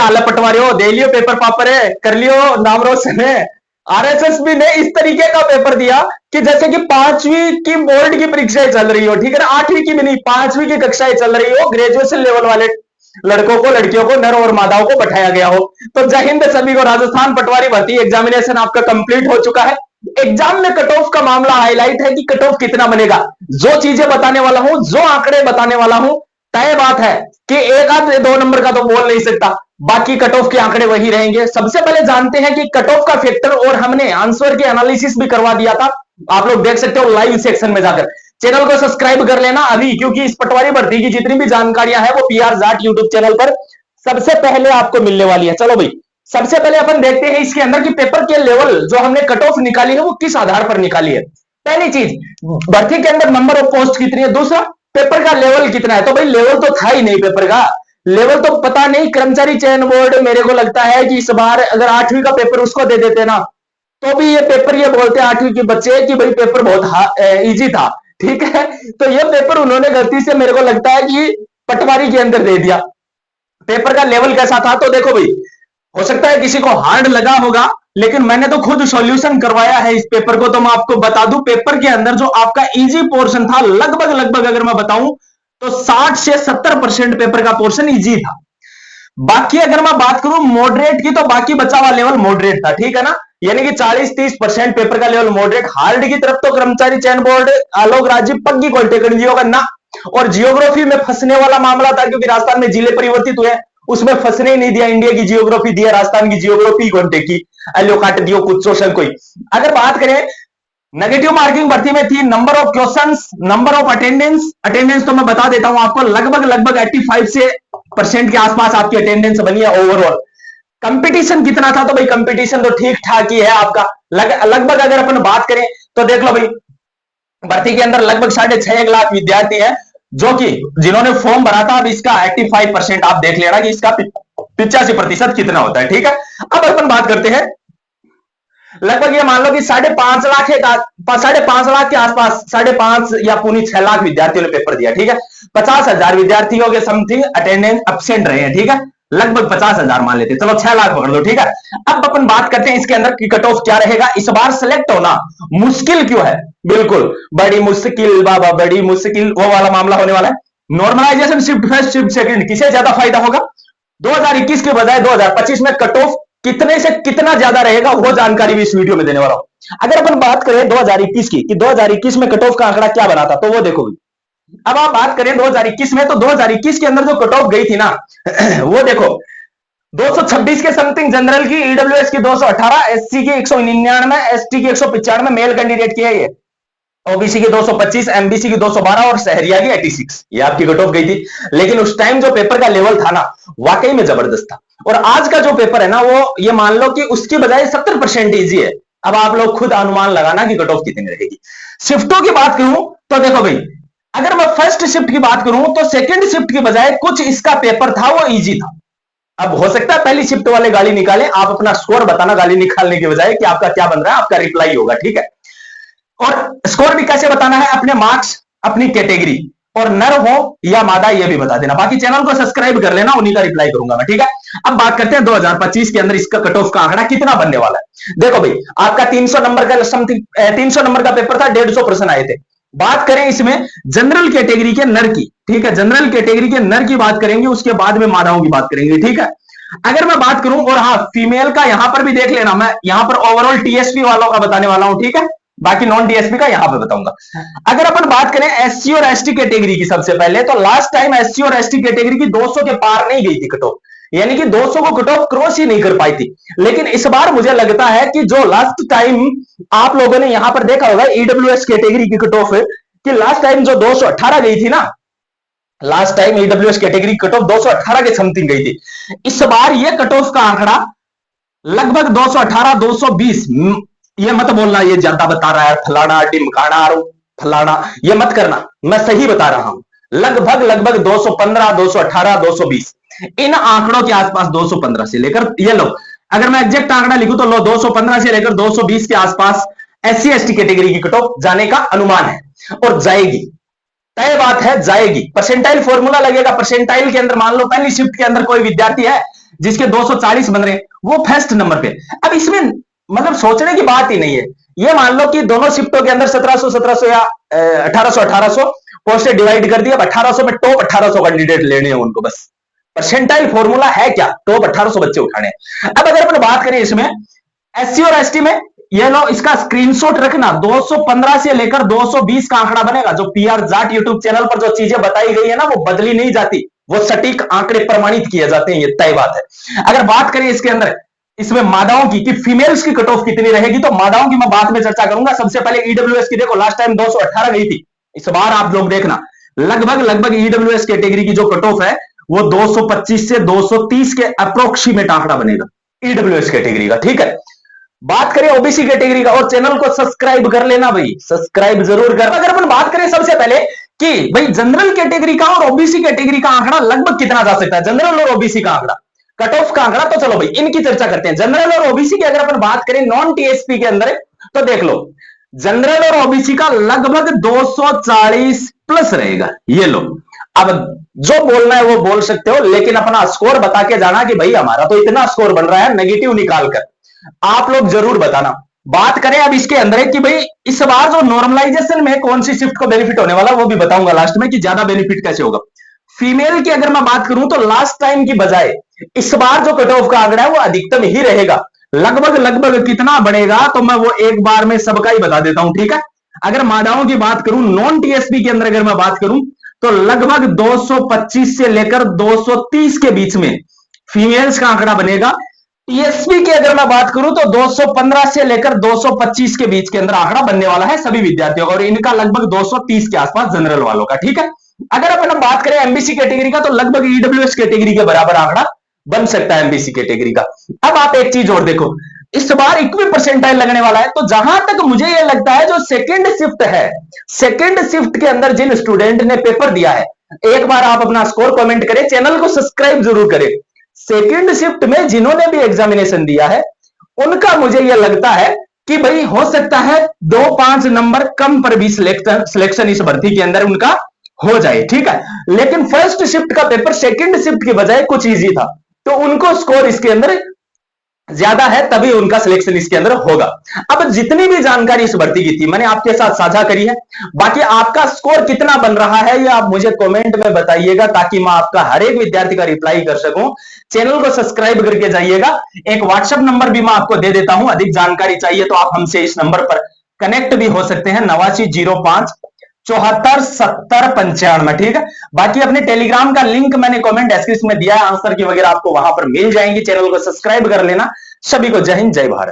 हाल है पटवारी हो, दे लियो पेपर पापर है, कर लियो नाम रोशन है। आरएसएस भी ने इस तरीके का पेपर दिया कि जैसे कि 5वीं की बोर्ड की परीक्षाएं चल रही हो, ठीक है ना, 8वीं की भी नहीं, 5वीं की कक्षाएं चल रही हो, ग्रेजुएशन लेवल वाले लड़कों को लड़कियों को नर और मादाओं को बैठाया गया हो। तो जय हिंद सभी को, राजस्थान पटवारी भर्ती एग्जामिनेशन आपका कंप्लीट हो चुका है। एग्जाम में कट ऑफ का मामला हाईलाइट है कि कट ऑफ कितना बनेगा। जो चीजें बताने वाला हूं, जो आंकड़े बताने वाला हूं, तय बात है कि एक आध 2 नंबर का तो बोल नहीं सकता, बाकी कट ऑफ के आंकड़े वही रहेंगे। सबसे पहले जानते हैं कि कट ऑफ का फैक्टर, और हमने आंसर के एनालिसिस भी करवा दिया था, आप लोग देख सकते हो लाइव सेक्शन में जाकर। चैनल को सब्सक्राइब कर लेना अभी, क्योंकि इस पटवारी भर्ती की जितनी भी जानकारियां हैं वो पीआर जाट यूट्यूब चैनल पर सबसे पहले आपको मिलने वाली है। चलो भाई, सबसे पहले अपन देखते हैं इसके अंदर की पेपर के लेवल जो हमने कट ऑफ निकाली है वो किस आधार पर निकाली है। पहली चीज, भर्ती के अंदर नंबर ऑफ पोस्ट कितनी है। दूसरा, पेपर का लेवल कितना है। तो भाई लेवल तो था ही नहीं पेपर का, लेवल तो पता नहीं। कर्मचारी चयन बोर्ड, मेरे को लगता है कि इस बार अगर 8वीं का पेपर उसको दे देते ना, तो भी ये पेपर ये बोलते 8वीं के बच्चे कि भाई पेपर बहुत इजी था, ठीक है। तो ये पेपर उन्होंने गलती से मेरे को लगता है कि पटवारी के अंदर दे दिया। पेपर का लेवल कैसा था, तो देखो भाई, हो सकता है किसी को हार्ड लगा होगा, लेकिन मैंने तो खुद सॉल्यूशन करवाया है इस पेपर को, तो मैं आपको बता दूं पेपर के अंदर जो आपका इजी पोर्शन था, लगभग लगभग अगर मैं बताऊं तो 60 से 70% पेपर का पोर्शन इजी था। बाकी अगर मैं बात करूं मॉडरेट की, तो बाकी बचा हुआ लेवल मॉडरेट था, ठीक है ना, यानी कि 40-30% पेपर का लेवल मॉडरेट। हार्ड की तरफ तो कर्मचारी चयन बोर्ड, आलोक राजीव पक्की कोई टेकन होगा ना। और जियोग्राफी में फंसने वाला मामला था, क्योंकि राजस्थान में जिले परिवर्तित हुए, उसमें फंसने ही नहीं दिया। इंडिया की जियोग्राफी दिया, राजस्थान की जियोग्राफी कौन की एलो काट दियो कुछ सोशल कोई। अगर बात करें नेगेटिव मार्किंग भर्ती में थी, number of questions, number of attendance. Attendance तो मैं बता देता हूं आपको, लगभग लगभग 85 से % के आसपास आपकी अटेंडेंस बनी है ओवरऑल। कंपटीशन कितना था, तो भाई कंपटीशन तो ठीक ठाक ही है आपका। लगभग अगर अपन बात करें तो देख लो भाई, भर्ती के अंदर लगभग 6.5 लाख विद्यार्थी हैं जो कि जिन्होंने फॉर्म भरा था। अब इसका 85% आप देख लेना कि इसका 85% कितना होता है, ठीक है। अब अपन बात करते हैं, लगभग ये मान लो कि 5.5 लाख है, 5.5 लाख के आसपास, 5.5 या पौने 6 लाख विद्यार्थियों ने पेपर दिया, ठीक है। 50,000 विद्यार्थियों के समथिंग अटेंडेंस एब्सेंट रहे हैं, ठीक है। लगभग 50,000 मान लेते, चलो 6 लाख पकड़ लो, ठीक है। अब अपन बात करते हैं इसके अंदर की कट ऑफ क्या रहेगा। इस बार सेलेक्ट होना मुश्किल क्यों है, बिल्कुल बड़ी मुश्किल बाबा, बड़ी मुश्किल वो वाला मामला होने वाला है। Normalisation shift first shift second, किसे ज्यादा फायदा होगा। 2021 के बजाय 2025 में कट ऑफ कितने से कितना ज्यादा रहेगा, वो जानकारी भी इस वीडियो में देने वाला हूं। अगर अपन बात करें 2021 की, कि 2021 में कट ऑफ का आंकड़ा क्या बना था, तो वो देखो। अब आप बात करें 2021 में, तो 2021 के अंदर जो कट ऑफ गई थी ना वो देखो, 226 के समथिंग जनरल की, ईडब्ल्यूएस की 218, एससी की 199, एसटी की 195 मेल कैंडिडेट की है ये, ओबीसी की 225, एमबीसी की 212 और शहरिया की 86, ये आपकी कट ऑफ गई थी। लेकिन उस टाइम जो पेपर का लेवल था ना, वाकई में जबरदस्त था। और आज का जो पेपर है ना, वो ये मान लो कि उसकी बजाय 70% इजी है। अब आप लोग खुद अनुमान लगाना कि कट ऑफ कितनी रहेगी। शिफ्टों की बात करूं तो देखो भाई, अगर मैं फर्स्ट शिफ्ट की बात करूं तो सेकंड शिफ्ट की बजाय कुछ इसका पेपर था वो इजी था। अब हो सकता है पहली शिफ्ट वाले गाली निकालें, आप अपना स्कोर बताना गाली निकालने के बजाय कि आपका क्या बन रहा है, आपका रिप्लाई होगा, ठीक है। और स्कोर भी कैसे बताना है, अपने मार्क्स, अपनी कैटेगरी, और नर हो या मादा ये भी बता देना। बाकी चैनल को सब्सक्राइब कर लेना, उन्हीं का रिप्लाई करूंगा मैं, ठीक है। अब बात करते हैं 2025 के अंदर इसका कट ऑफ का आंकड़ा कितना बनने वाला है। देखो भाई, आपका 300 नंबर का समथिंग 300 नंबर का पेपर था, 150 प्रश्न आए थे। बात करें इसमें जनरल कैटेगरी के नर की, ठीक है, जनरल कैटेगरी के नर की बात करेंगे, उसके बाद में मादाओं की बात करेंगे, ठीक है। अगर मैं बात करूं, और हाँ फीमेल का यहां पर भी देख लेना, मैं यहां पर ओवरऑल टीएसपी वालों का बताने वाला हूं, ठीक है, बाकी नॉन टीएसपी का यहां पर बताऊंगा। अगर अपन बात करें एससी और एसटी कैटेगरी की, सबसे पहले तो लास्ट टाइम एससी और एसटी कैटेगरी की 200 के पार नहीं गई थी कट ऑफ, यानी कि 200 को कट ऑफ क्रॉस ही नहीं कर पाई थी। लेकिन इस बार मुझे लगता है कि जो लास्ट टाइम आप लोगों ने यहां पर देखा होगा ईडब्ल्यूएस कैटेगरी की कट ऑफ, कि लास्ट टाइम जो 218 गई थी ना, last time EWS category cut off 218 के समथिंग गई थी। इस बार ये कट ऑफ का आंकड़ा लगभग 218 220, ये मत बोलना ये ज्यादा बता रहा है फलाना टिमकाना फलाना, ये मत करना, मैं सही बता रहा हूं। लगभग लगभग 215 218 220 इन आंकड़ों के आसपास, 215 से लेकर, ये लो अगर मैं एग्जैक्ट आंकड़ा लिखूं तो लो 215 से लेकर 220 के आसपास एससी एसटी कैटेगरी की कट ऑफ जाने का अनुमान है, और जाएगी, तय बात है जाएगी। परसेंटाइल फॉर्मूला लगेगा, परसेंटाइल के अंदर मान लो पहली शिफ्ट के अंदर कोई विद्यार्थी है जिसके 240 बन रहे हैं, वो फर्स्ट नंबर पे। अब इसमें मतलब सोचने की बात ही नहीं है। ये मान लो कि दोनों शिफ्टों के अंदर 1700 या 1800 पोस्टें डिवाइड कर दी। अब 1800 में टॉप 1800 कैंडिडेट लेने हैं उनको, बस परसेंटाइल फॉर्मूला है क्या, टॉप 1800 बच्चे उठाने। अब अगर अपन बात करें इसमें एससी और एसटी में, ये लो इसका स्क्रीनशॉट रखना, 215 से लेकर 220 का आंकड़ा बनेगा। जो पीआर जाट यूट्यूब चैनल पर जो चीजें बताई गई है ना, वो बदली नहीं जाती, वो सटीक आंकड़े प्रमाणित किए जाते हैं, ये तय बात है। अगर बात करें इसके अंदर इसमें मादाओं की कि फीमेल्स की कट ऑफ कितनी रहेगी, तो मादाओं की मैं बाद में चर्चा करूंगा। सबसे पहले ईडब्ल्यूएस की देखो, लास्ट टाइम 218 गई थी, इस बार आप लोग देखना लगभग ईडब्ल्यूएस कैटेगरी की जो कट ऑफ है वो 225 से 230 के अप्रोक्सीमेट आंकड़ा बनेगा ईडब्ल्यूएस कैटेगरी का, ठीक है। बात करें ओबीसी कैटेगरी का, और चैनल को सब्सक्राइब कर लेना भाई, सब्सक्राइब जरूर कर। अगर अपन बात करें सबसे पहले कि भाई जनरल कैटेगरी का और ओबीसी कैटेगरी का आंकड़ा लगभग कितना जा सकता है, जनरल और ओबीसी का आंकड़ा, कट ऑफ का आंकड़ा, तो चलो भाई इनकी चर्चा करते हैं। जनरल और ओबीसी की अगर अपन बात करें नॉन टीएसपी के अंदर, तो देख लो जनरल और ओबीसी का लगभग 240 प्लस रहेगा। ये लो, अब जो बोलना है वो बोल सकते हो, लेकिन अपना स्कोर बता के जाना कि भाई हमारा तो इतना स्कोर बन रहा है, नेगेटिव निकालकर आप लोग जरूर बताना। बात करें अब इसके अंदर है कि भाई इस बार जो नॉर्मलाइजेशन में कौन सी शिफ्ट को बेनिफिट होने वाला, वो भी बताऊंगा लास्ट में कि ज्यादा बेनिफिट कैसे होगा। फीमेल की अगर मैं बात करूं तो लास्ट टाइम की बजाय इस बार जो कट ऑफ का आंकड़ा है वो अधिकतम ही रहेगा। लगभग कितना बढ़ेगा तो मैं वो एक बार में सबका ही बता देता हूं, ठीक है। अगर मादाओं की बात करूं, नॉन टीएसपी के अंदर अगर मैं बात करूं, तो लगभग 225 से लेकर 230 के बीच में फीमेल्स का आंकड़ा बनेगा। टीएसपी की अगर मैं बात करूं तो 215 से लेकर 225 के बीच के अंदर आंकड़ा बनने वाला है सभी विद्यार्थियों का, और इनका लगभग 230 के आसपास जनरल वालों का, ठीक है। अगर अपन बात करें एमबीसी कैटेगरी का, तो लगभग ईडब्ल्यूएस कैटेगरी के बराबर आंकड़ा बन सकता है एमबीसी कैटेगरी का। अब आप एक चीज और देखो, इस बार इक्वी परसेंटाइल लगने वाला है, तो जहां तक मुझे यह लगता है जो सेकेंड शिफ्ट है, सेकेंड शिफ्ट के अंदर जिन स्टूडेंट ने पेपर दिया है, एक बार आप अपना स्कोर कमेंट करें, चैनल को सब्सक्राइब जरूर करें। सेकेंड शिफ्ट में जिन्होंने भी एग्जामिनेशन दिया है, उनका मुझे यह लगता है कि भाई हो सकता है 2-5 नंबर कम पर भी सिलेक्शन इस भर्ती के अंदर उनका हो जाए, ठीक है। लेकिन फर्स्ट शिफ्ट का पेपर सेकंड शिफ्ट के बजाय कुछ इजी था, तो उनको स्कोर इसके अंदर ज्यादा है, तभी उनका सिलेक्शन इसके अंदर होगा। अब जितनी भी जानकारी इस भर्ती की थी मैंने आपके साथ साझा करी है, बाकी आपका स्कोर कितना बन रहा है ये आप मुझे कमेंट में बताइएगा, ताकि मैं आपका हर एक विद्यार्थी का रिप्लाई कर सकूं। चैनल को सब्सक्राइब करके जाइएगा। एक व्हाट्सएप नंबर भी मैं आपको दे देता हूं, अधिक जानकारी चाहिए तो आप हमसे इस नंबर पर कनेक्ट भी हो सकते हैं, 8905 74 70 95, ठीक है। बाकी अपने टेलीग्राम का लिंक मैंने कमेंट डिस्क्रिप्शन में दिया है, आंसर की वगैरह आपको वहां पर मिल जाएंगी। चैनल को सब्सक्राइब कर लेना। सभी को जय हिंद, जय भारत।